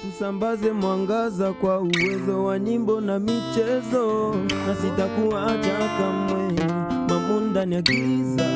Tusambaze mwangaza kwa uwezo wa nyimbo na michezo, na sitakuacha kamwe mamu ndani ya giza.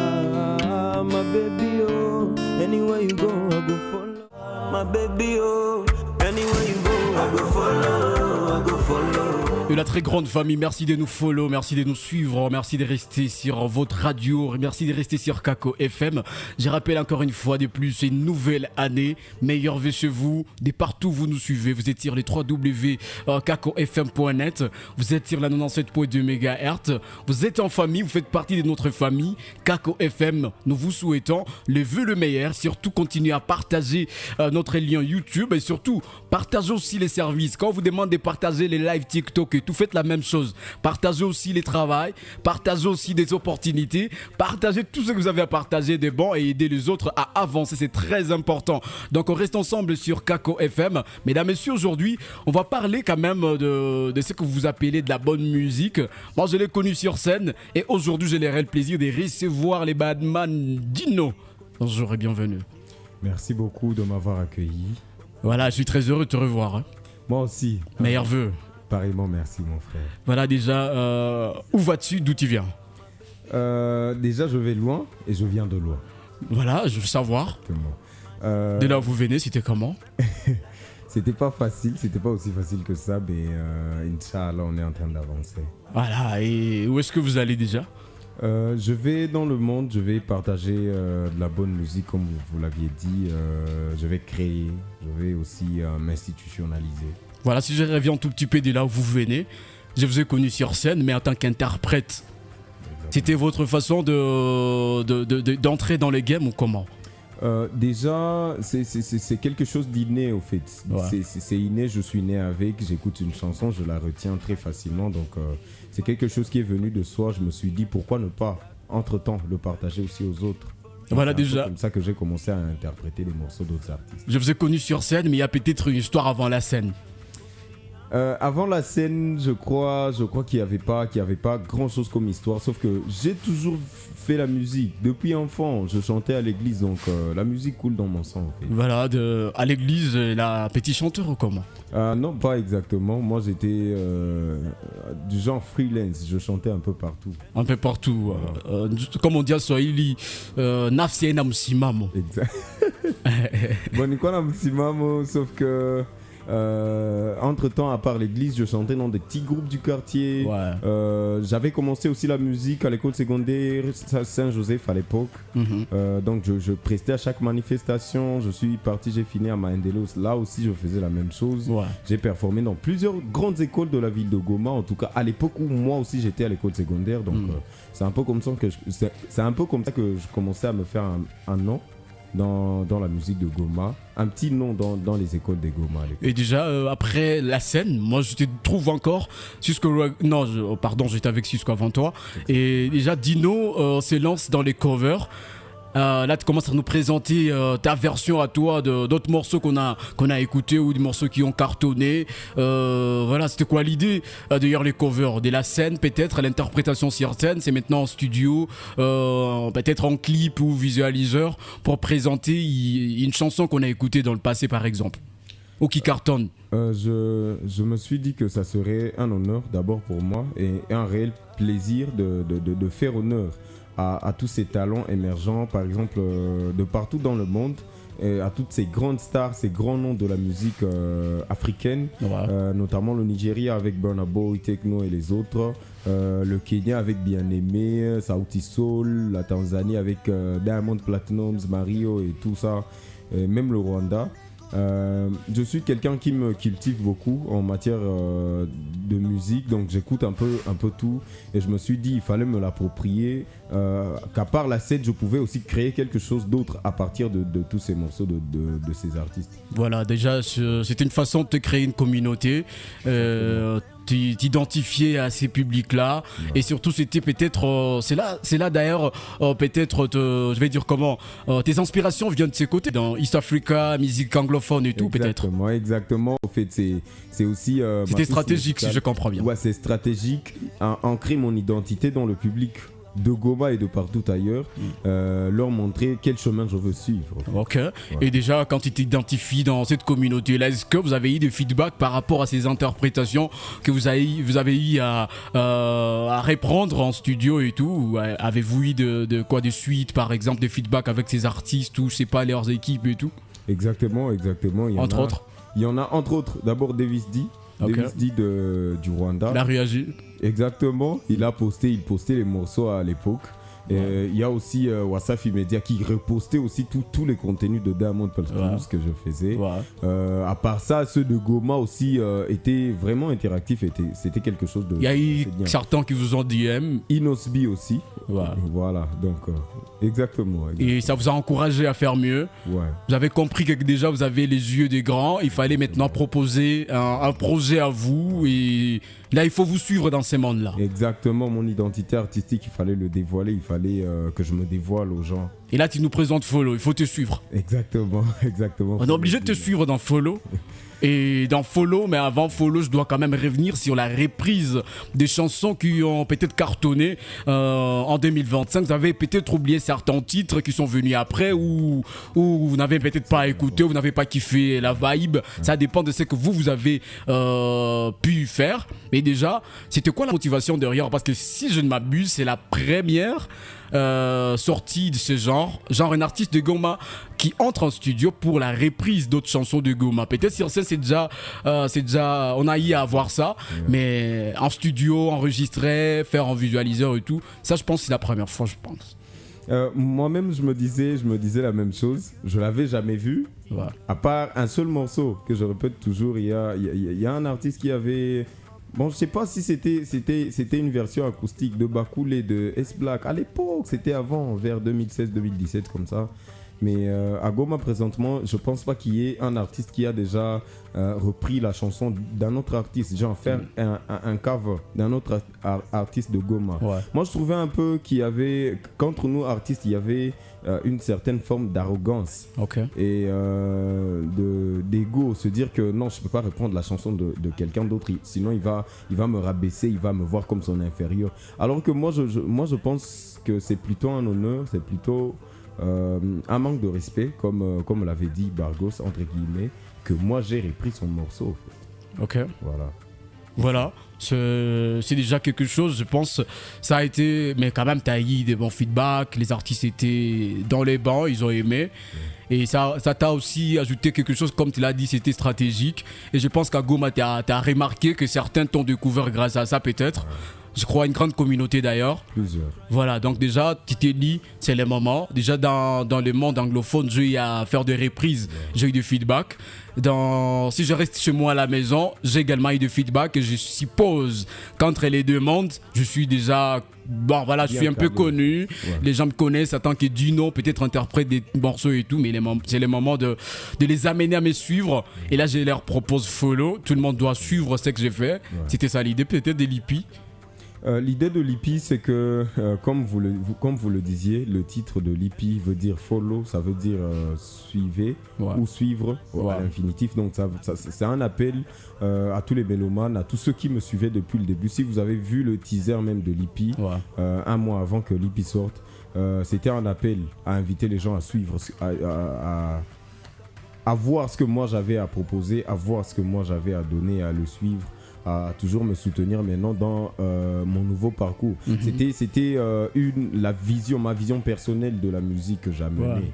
My baby oh, anywhere you go I go follow. My baby oh, anywhere you go I go follow, I go follow. Et la très grande famille, merci de nous follow, merci de nous suivre, merci de rester sur votre radio, merci de rester sur Kako FM. Je rappelle encore une fois de plus, c'est une nouvelle année, meilleur vœu chez vous, de partout vous nous suivez, vous êtes sur les www.kakofm.net, vous êtes sur la 97.2 MHz, vous êtes en famille, vous faites partie de notre famille, Kako FM, nous vous souhaitons le vœu le meilleur, surtout continuez à partager notre lien YouTube et surtout partagez aussi les services, quand on vous demande de partager les lives TikTok et tout, faites la même chose. Partagez aussi les travails, partagez aussi des opportunités, partagez tout ce que vous avez à partager de bon et aidez les autres à avancer, c'est très important. Donc on reste ensemble sur Kako FM. Mesdames et messieurs, aujourd'hui, on va parler quand même de ce que vous appelez de la bonne musique. Moi, je l'ai connu sur scène et aujourd'hui, j'ai le plaisir de recevoir les Badman Dino. Bonjour et bienvenue. Merci beaucoup de m'avoir accueilli. Voilà, je suis très heureux de te revoir. Moi aussi. Meilleurs vœux. Pareillement, merci mon frère. Voilà déjà, où vas-tu, d'où tu viens? Déjà, je vais loin et je viens de loin. Voilà, je veux savoir. De là où vous venez, c'était comment? C'était pas facile, c'était pas aussi facile que ça, mais Inch'Allah, on est en train d'avancer. Voilà, et où est-ce que vous allez déjà? Je vais dans le monde, je vais partager de la bonne musique comme vous l'aviez dit. Je vais créer, je vais aussi m'institutionnaliser. Voilà, si je reviens un tout petit peu de là où vous venez, je vous ai connu sur scène, mais en tant qu'interprète. Exactement. C'était votre façon d'entrer dans les games ou comment? Déjà, c'est quelque chose d'inné au fait. Ouais. C'est inné, je suis né avec, j'écoute une chanson, je la retiens très facilement. Donc c'est quelque chose qui est venu de soi. Je me suis dit pourquoi ne pas, entre-temps, le partager aussi aux autres. Voilà déjà. C'est comme ça que j'ai commencé à interpréter les morceaux d'autres artistes. Je vous ai connu sur scène, mais il y a peut-être une histoire avant la scène. Avant la scène, je crois qu'il n'y avait pas grand chose comme histoire, sauf que j'ai toujours fait la musique. Depuis enfant, je chantais à l'église, donc la musique coule dans mon sang. En fait. Voilà, à l'église, la petit chanteur ou comment? Non, pas exactement. Moi, j'étais du genre freelance, je chantais un peu partout. Un peu partout. Comme on dit à Swahili, nafsi na msimamo. Exact. Bon, ni quoi na msimamo, sauf que... entre-temps, à part l'église, je chantais dans des petits groupes du quartier. Ouais. J'avais commencé aussi la musique à l'école secondaire Saint-Joseph à l'époque. Donc je prestais à chaque manifestation. Je suis parti, j'ai fini à Maendelos. Là aussi, je faisais la même chose. Ouais. J'ai performé dans plusieurs grandes écoles de la ville de Goma. En tout cas, à l'époque où moi aussi j'étais à l'école secondaire. Donc c'est un peu comme ça que je commençais à me faire un nom. Dans la musique de Goma, un petit nom dans les écoles de Goma. Et déjà, après la scène, moi je te trouve encore j'étais avec Cisco avant toi. Et déjà, Dino se lance dans les covers. Là, tu commences à nous présenter ta version à toi d'autres morceaux qu'on a écoutés ou des morceaux qui ont cartonné. Voilà, c'était quoi l'idée derrière les covers? De la scène, peut-être, l'interprétation sur scène, c'est maintenant en studio, peut-être en clip ou visualiseur, pour présenter une chanson qu'on a écoutée dans le passé, par exemple, ou qui cartonne. Je me suis dit que ça serait un honneur d'abord pour moi et un réel plaisir de faire honneur à tous ces talents émergents, par exemple de partout dans le monde, et à toutes ces grandes stars, ces grands noms de la musique africaine, notamment le Nigeria avec Burna Boy, Tekno et les autres, le Kenya avec Bien-Aimé, Sauti Sol, la Tanzanie avec Diamond Platnumz, Mario et tout ça, et même le Rwanda. Je suis quelqu'un qui me cultive beaucoup en matière de musique, donc j'écoute un peu tout et je me suis dit il fallait me l'approprier, qu'à part la scène je pouvais aussi créer quelque chose d'autre à partir de tous ces morceaux de ces artistes. Voilà, déjà c'était une façon de te créer une communauté, t'identifier à ces publics-là, et surtout c'était peut-être, c'est là d'ailleurs peut-être, je vais dire comment, tes inspirations viennent de ces côtés, dans East Africa, musique anglophone et tout, peut-être. Exactement, en fait c'est aussi... c'était stratégique si je comprends bien. Ouais, c'est stratégique, ancrer mon identité dans le public. de Goma et de partout ailleurs, leur montrer quel chemin je veux suivre. Ok. Et déjà, quand tu t'identifies dans cette communauté-là, est-ce que vous avez eu des feedbacks par rapport à ces interprétations que vous avez eu à reprendre en studio et tout? Ou avez-vous eu des suites, par exemple, des feedbacks avec ces artistes ou je sais pas, leurs équipes et tout? Exactement. Entre autres. Il y en a entre autres, d'abord Davis D. Okay. Davis D du Rwanda. Il a réagi. Exactement, il postait les morceaux à l'époque. Il y a aussi Wasafi Media qui repostait aussi tous les contenus de Diamond Platnumz que je faisais. À part ça, ceux de Goma aussi étaient vraiment interactifs. C'était quelque chose de. Il y a eu certains qui vous ont DM. Inosbi aussi. Voilà, donc exactement. Et ça vous a encouragé à faire mieux. Vous avez compris que déjà vous avez les yeux des grands. Il fallait maintenant proposer un projet à vous. Et là, il faut vous suivre dans ces mondes-là. Exactement, mon identité artistique, il fallait le dévoiler. Il fallait que je me dévoile aux gens. Et là, tu nous présentes Follow. Il faut te suivre. Exactement. On est obligé de te suivre dans Follow. Et dans Follow, mais avant Follow, je dois quand même revenir sur la reprise des chansons qui ont peut-être cartonné en 2025. Vous avez peut-être oublié certains titres qui sont venus après ou vous n'avez peut-être pas écouté, vous n'avez pas kiffé la vibe. Ça dépend de ce que vous avez pu faire. Mais déjà, c'était quoi la motivation derrière? Parce que si je ne m'abuse, c'est la première sortie de ce genre un artiste de Goma qui entre en studio pour la reprise d'autres chansons de Goma. Peut-être sur scène c'est déjà on a eu à voir ça, mais en studio, enregistré, faire en visualiseur et tout, ça je pense que c'est la première fois, je pense. Moi-même je me disais la même chose. Je l'avais jamais vu, à part un seul morceau que je répète toujours. Il y a un artiste qui avait. Bon, je sais pas si c'était une version acoustique de Bakoulé de S-Black. À l'époque, c'était avant, vers 2016-2017, comme ça. Mais à Goma, présentement, je pense pas qu'il y ait un artiste qui a déjà repris la chanson d'un autre artiste. Genre faire un cover d'un autre artiste de Goma. Moi, je trouvais un peu qu'il y avait, qu'entre nous artistes, il y avait une certaine forme d'arrogance et d'ego, se dire que non, je peux pas reprendre la chanson de quelqu'un d'autre, sinon il va me rabaisser, il va me voir comme son inférieur. Alors que moi je pense que c'est plutôt un honneur, c'est plutôt un manque de respect, comme l'avait dit Bargos entre guillemets, que moi j'ai repris son morceau. Voilà. C'est déjà quelque chose, je pense. Ça a été, mais quand même, tu as eu des bons feedbacks. Les artistes étaient dans les bancs, ils ont aimé. Et ça t'a aussi ajouté quelque chose, comme tu l'as dit, c'était stratégique. Et je pense qu'à Goma, tu as remarqué que certains t'ont découvert grâce à ça, peut-être. Je crois une grande communauté d'ailleurs. Plusieurs. Voilà, donc déjà, tu t'es dit, c'est le moment. Déjà, dans le monde anglophone, j'ai eu à faire des reprises, j'ai eu du feedback. Si je reste chez moi à la maison, j'ai également eu du feedback. Et je suppose qu'entre les deux mondes, je suis déjà... Bon, voilà, je suis un peu connu. Les gens me connaissent en tant que Dino, peut-être interprète des morceaux et tout. Mais c'est le moment de les amener à me suivre. Et là, je leur propose Follow. Tout le monde doit suivre ce que j'ai fait. C'était ça l'idée, peut-être, de l'IPI. L'idée de l'IPI, c'est que, comme vous le disiez, le titre de l'IPI veut dire follow, ça veut dire suivez ou suivre à l'infinitif. Donc c'est un appel à tous les mélomanes, à tous ceux qui me suivaient depuis le début. Si vous avez vu le teaser même de l'IPI, un mois avant que l'IPI sorte, c'était un appel à inviter les gens à suivre, à voir ce que moi j'avais à proposer, à voir ce que moi j'avais à donner, à le suivre, à toujours me soutenir maintenant dans mon nouveau parcours. C'était ma vision personnelle de la musique que j'amenais.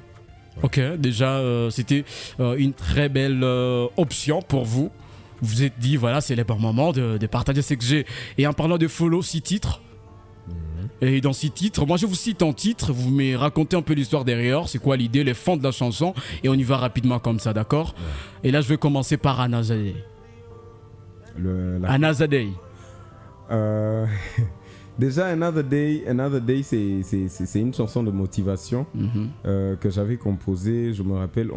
Ok, déjà c'était une très belle option pour vous. Vous vous êtes dit, voilà, c'est le bon moment de partager ce que j'ai. Et en parlant de Follow, 6 titres. Et dans 6 titres, moi je vous cite en titre, vous me racontez un peu l'histoire derrière, c'est quoi l'idée, les fonds de la chanson, et on y va rapidement comme ça, d'accord? Et là je vais commencer par Another Day. Another Day. Déjà, Another Day, c'est une chanson de motivation que j'avais composée. Je me rappelle,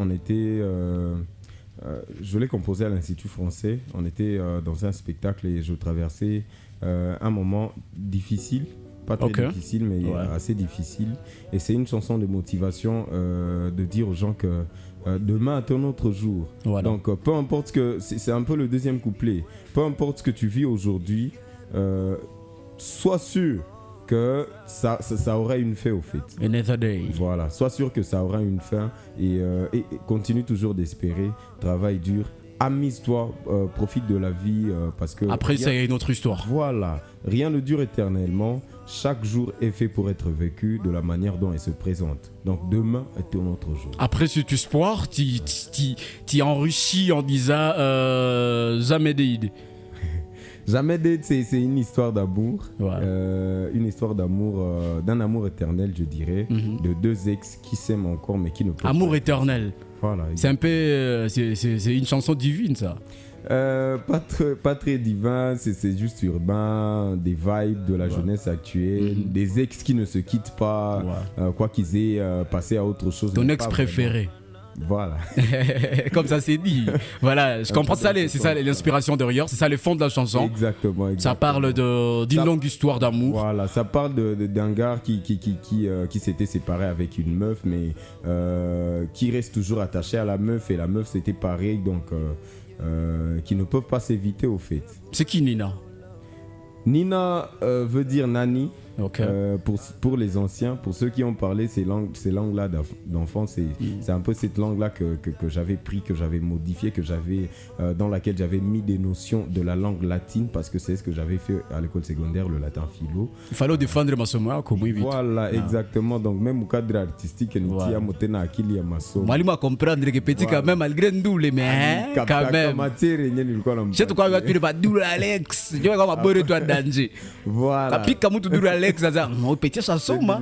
je l'ai composée à l'Institut français. On était dans un spectacle et je traversais un moment difficile. Pas très difficile, mais assez difficile. Et c'est une chanson de motivation de dire aux gens que demain est un autre jour. Donc, peu importe ce que... C'est un peu le deuxième couplet. Peu importe ce que tu vis aujourd'hui, sois sûr que ça aura une fin au fait. Another day. Voilà, sois sûr que ça aura une fin et continue toujours d'espérer, travaille dur, amuse-toi, profite de la vie parce que... Après, c'est une autre histoire. Voilà, rien ne dure éternellement, chaque jour est fait pour être vécu de la manière dont il se présente. Donc demain est un autre jour. Après cet espoir, tu enrichis en disant jamais d'idées. Jamais d'être, c'est une histoire d'amour, Ouais. une histoire d'amour, d'un amour éternel, je dirais, de deux ex qui s'aiment encore mais qui ne peuvent Amour pas. éternel. Voilà. C'est un peu, c'est une chanson divine ça. Pas très divin, c'est juste urbain, des vibes de la jeunesse actuelle, des ex qui ne se quittent pas, quoi qu'ils aient passé à autre chose. Ton mais ex pas préféré. Voilà. Comme ça c'est dit. Voilà, je comprends ça, c'est ça l'inspiration derrière, c'est ça le fond de la chanson. Exactement. Ça parle d'une longue histoire d'amour. Voilà, ça parle d'un gars qui s'était séparé avec une meuf, mais qui reste toujours attaché à la meuf, et la meuf c'était pareil, donc qui ne peuvent pas s'éviter au fait. C'est qui Nina? Nina veut dire Nani. Okay. Pour les anciens, pour ceux qui ont parlé ces langues-là d'enfants, c'est un peu cette langue-là que j'avais pris, que j'avais modifié, dans laquelle j'avais mis des notions de la langue latine, parce que c'est ce que j'avais fait à l'école secondaire, le latin philo. Il fallait défendre ma somme, comme oui. Voilà, exactement. Donc même au cadre artistique, Nitia Motena Akili Maso. Moi, je comprendre que petit quand même, malgré nous, mais quand même. Je sais quoi, tu ne vas pas dire Alex. Je vais pas me toi danger. Voilà. Puis quand tu dis Alex, ça dit, mon petit chanson, ma.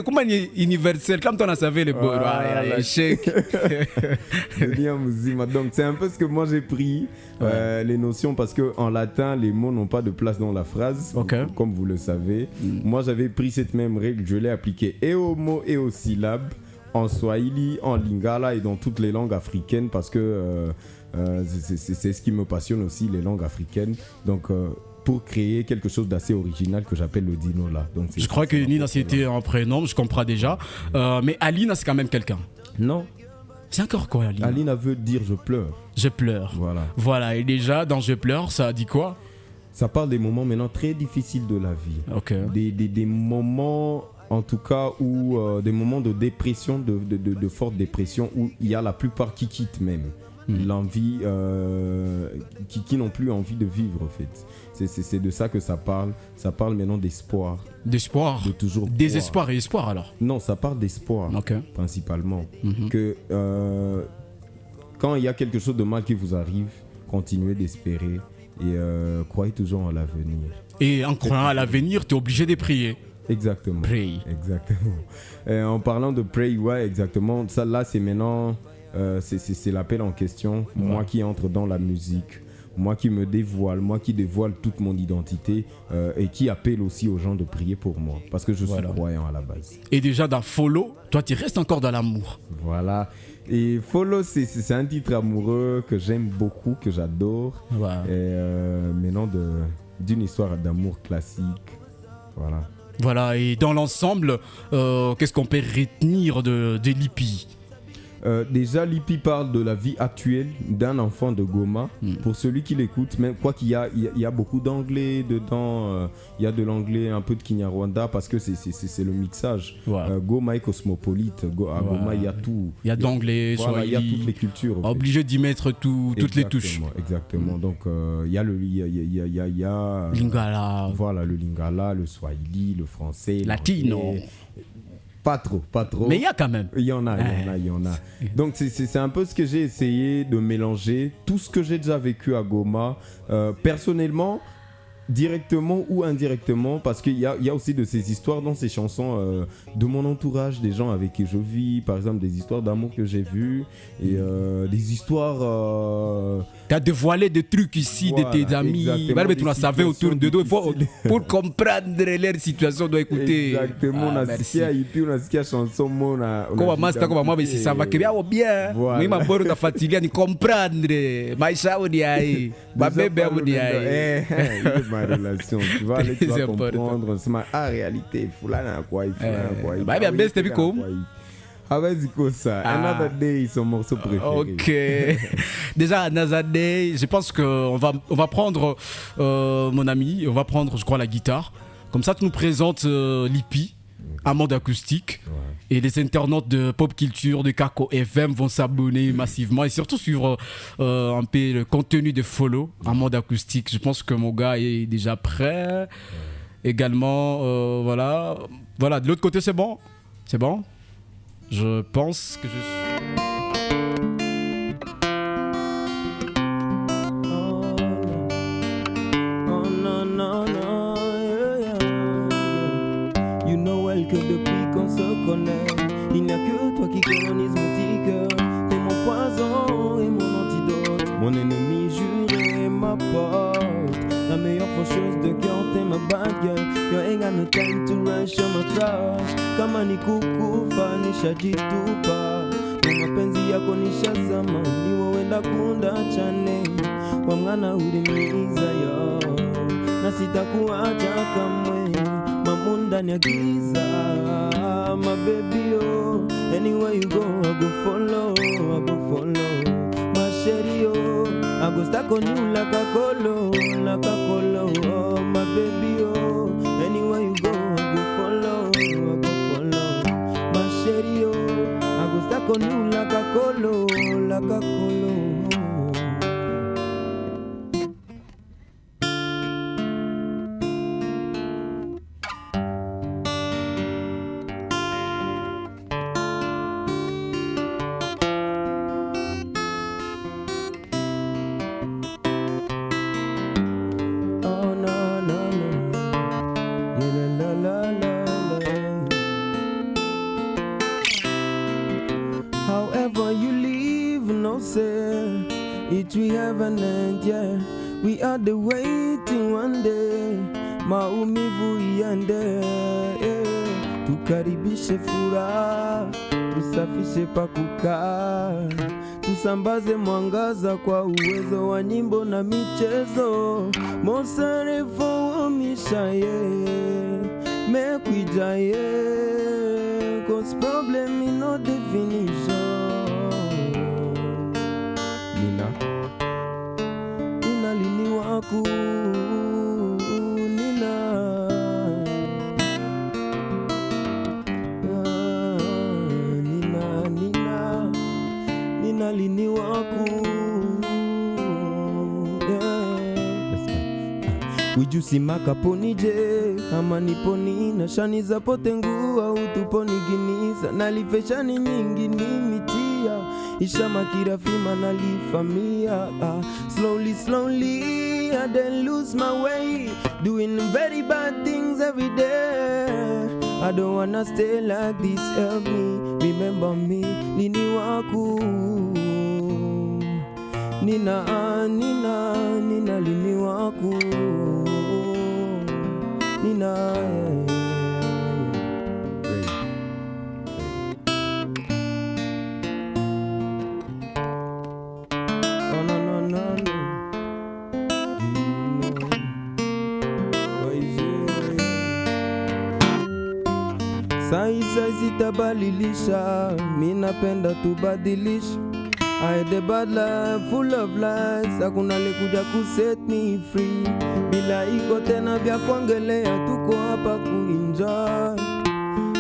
Comment universel, comme tu en savais les beaux, échec. Donc c'est un peu ce que moi j'ai pris, les notions, parce que en latin les mots n'ont pas de place dans la phrase, comme vous le savez. Moi j'avais pris cette même règle, je l'ai appliquée et aux mots et aux syllabes, en swahili, en lingala et dans toutes les langues africaines, parce que c'est ce qui me passionne aussi, les langues africaines. Donc pour créer quelque chose d'assez original que j'appelle le Dino là. Donc, je crois que Nina c'était un prénom, je comprends déjà. Mais Alina c'est quand même quelqu'un. Non. C'est encore quoi Alina? Alina veut dire je pleure. Je pleure. Voilà, et déjà dans je pleure, ça dit quoi? Ça parle des moments maintenant très difficiles de la vie. Des moments en tout cas où des moments de dépression, de forte dépression, où il y a la plupart qui quittent même. L'envie, qui n'ont plus envie de vivre en fait. C'est de ça que ça parle. Ça parle maintenant d'espoir. D'espoir. De toujours désespoir et espoir alors. Non, ça parle d'espoir principalement. Que quand il y a quelque chose de mal qui vous arrive, continuez d'espérer et croyez toujours en l'avenir. Et en croyant à l'avenir, tu es obligé de prier. Exactement. Pray. Exactement. En parlant de pray, exactement. Ça là, c'est maintenant. C'est l'appel en question. Moi qui entre dans la musique, moi qui me dévoile, moi qui dévoile toute mon identité et qui appelle aussi aux gens de prier pour moi, parce que je suis croyant à la base. Et déjà dans Follow, toi tu restes encore dans l'amour. Voilà. Et Follow, c'est un titre amoureux que j'aime beaucoup, que j'adore. Maintenant d'une histoire d'amour classique. Voilà, et dans l'ensemble, qu'est-ce qu'on peut retenir de Lippi? Déjà, Lippi parle de la vie actuelle d'un enfant de Goma. Pour celui qui l'écoute, même quoi qu'il y a beaucoup d'anglais dedans, il y a de l'anglais, un peu de Kinyarwanda, parce que c'est le mixage. Goma est cosmopolite. À Goma, il y a tout. Il y a d'anglais, il y a toutes les cultures. Obligé d'y mettre toutes les touches. Exactement. Donc, il y a Lingala. Voilà, le Lingala, le Swahili, le français, latino. Pas trop. Mais il y a quand même. Il y en a. Donc c'est un peu ce que j'ai essayé de mélanger. Tout ce que j'ai déjà vécu à Goma, personnellement, directement ou indirectement, parce qu'il y a aussi de ces histoires dans ces chansons de mon entourage, des gens avec qui je vis, par exemple des histoires d'amour que j'ai vues, et des histoires... T'as dévoilé des trucs ici de tes amis, mais tu l'as savé autour de deux pour comprendre leur situation, doit écouter. Exactement, on a ce chanson, comme moi, mais si ça va bien, mais ma bonne ta fatigué ni comprendre, maïcha ou diaï, ma bébé ou diaï. Ma relation, tu vas aller, tu vas comprendre, c'est ma réalité, fulana quoi, bah bien, c'était vu comme. Ah vas-y comme ça. Another Day, son morceau préféré. Ok. Déjà Another Day, je pense qu'on va prendre mon ami, on va prendre, je crois, la guitare. Comme ça, tu nous présentes Lippi, Amande Acoustique. Ouais. Et les internautes de Pop Culture, de Kako FM vont s'abonner massivement et surtout suivre un peu le contenu de Follow, Amande Acoustique. Je pense que mon gars est déjà prêt. Également, voilà. Voilà, de l'autre côté, c'est bon? C'est bon? Je pense que je suis... Que depuis qu'on se connaît, il n'y a que toi qui colonise mon petit cœur. T'es mon poison et mon antidote, mon ennemi juré, ma porte. La meilleure faucheuse de cœur, t'es ma bad girl. You ain't got no time to rush on my crush. Kama ni kukufa nishajitupa, kwa mapenzi yako nishazama. Ni wewe ndakunda chane, wangana ulimiza yo, na sitakuacha kamwe. Ndani ya giza, my baby, oh. Anywhere you go, I go follow, I go follow. My sherry, oh. I go stuck on you like a colo, oh. My baby, oh. Anywhere you go, I go follow, I go follow. My sherry, oh. I go stuck on you like a colo, oh. It we have an end, yeah. We are the waiting one day. Maumivu iende, yeah. Tukaribishe furaha, tusafishe pa kukaa, tusambaze mwangaza kwa uwezo wa nyimbo na michezo. Mosarefo mishaye, mekwijaye, cause problem is no definition. Nina lini waku, Nina lini waku, Wijusimaka ponije, ama niponi na shani za potengu au tuponi ginisa. Nalifeshani nyingi ni mitia, ishama kirafima nalifamia. Slowly, I then lose my way, doing very bad things every day. I don't wanna stay like this, help me, remember me, lini waku. Nina lini waku. Nina, Sai sitabadilisha, minapenda tubadilisha. I had a bad life, full of lies. Hakuna lekuja kuset me free. Bila iko tena vya kuongelea, tuko hapa kuenjoy.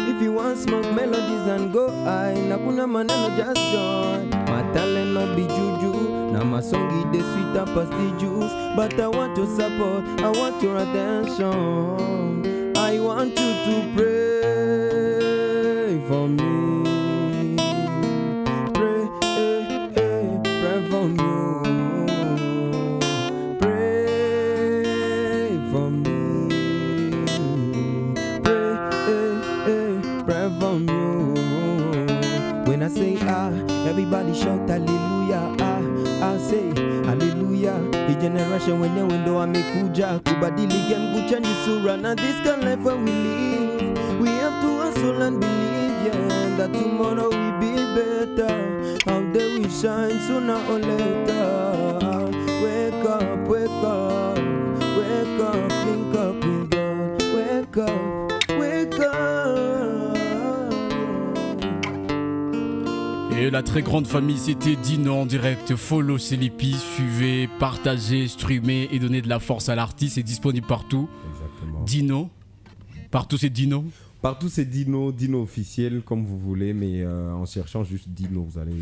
If you want smoke melodies and go high, na kuna maneno just join. My talent not be juju, na my song is the sweeter past the juice. But I want your support, I want your attention. I want you to pray for me. When I say everybody shout hallelujah. I say hallelujah. The generation when you window amekuja kubadili game kuchange sura. Now this kind of life where we live, we have to hustle and believe, yeah, that tomorrow will be better. Out there we shine sooner or later. Wake up, wake up, wake up, link up with God. Wake up, wake up. Et la très grande famille, c'était Dino en direct. Follow c'est Lippi, suivez, partagez, streamez et donnez de la force à l'artiste. C'est disponible partout. Exactement. Dino, Partout c'est Dino. Partout c'est Dino officiel comme vous voulez, mais en cherchant juste Dino, vous allez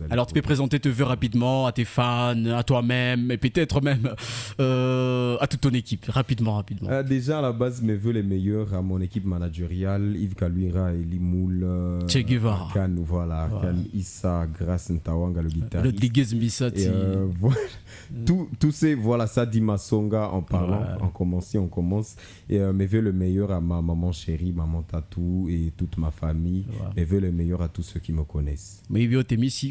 Alors tu peux présenter tes vœux rapidement à tes fans, à toi-même et peut-être même à toute ton équipe, rapidement. Déjà à la base, mes vœux les meilleurs à mon équipe managériale, Yves Kaluira, Eli Moul, Che Guevara, Arkan, voilà, Arkan Issa, Grace Ntawanga, le guitariste. Rodriguez Misati. Voilà. Tous ces, voilà, ça dit Masonga en parlant, on commence. Et mes vœux le meilleur à ma maman chérie, maman Tatou et toute ma famille. Mes vœux le meilleur à tous ceux qui me connaissent. Mais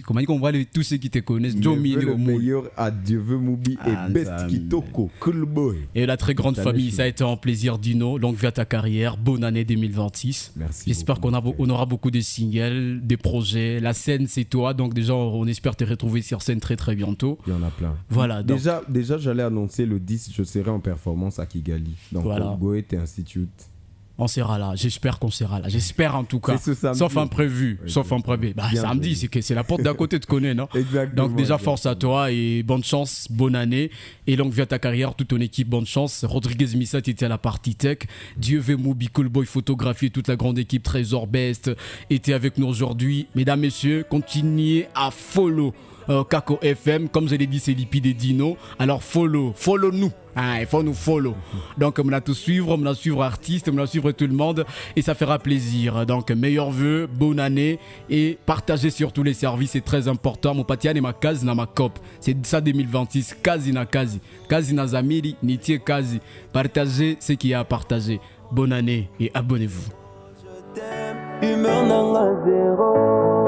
comment on voit tous ceux qui te connaissent? Mes vœux le meilleur à Dieu veut Moubi et Best Kitoko, Cool Boy. Et la très grande famille, ça a été un plaisir Dino, longue vie à ta carrière, bonne année 2026. Merci. J'espère qu'on aura beaucoup de singles, des projets. La scène c'est toi, donc déjà on espère te retrouver sur scène très très bientôt. Il y en a plein. Voilà. Donc, déjà j'allais annoncer le 10, je serai en performance à Kigali. Donc voilà. Goethe Institute. On sera là, j'espère qu'on sera là. J'espère en tout cas. Sauf imprévu. Samedi, c'est la porte d'à côté, tu connais, non? Exactement. Donc déjà, force à toi et bonne chance, bonne année. Et longue vie à ta carrière, toute ton équipe, bonne chance. Rodriguez Missa, tu étais à la partie tech. Dieu veut Moubi, Cool Boy, photographie, toute la grande équipe, Trésor Best, était avec nous aujourd'hui. Mesdames, messieurs, continuez à follow Kako FM. Comme je l'ai dit, c'est Lipide et Dino. Alors follow nous. Il faut nous follow. Donc on a tout suivre, on a suivre artistes, on a suivre tout le monde et ça fera plaisir. Donc meilleurs vœux, bonne année et partagez sur tous les services, c'est très important. Mon patiane et ma case na ma cop. C'est ça 2026, kazi na kazi. Kazi na zamiri, nitie kazi. Partagez ce qu'il y a à partager. Bonne année et abonnez-vous. Humeur nanga zéro.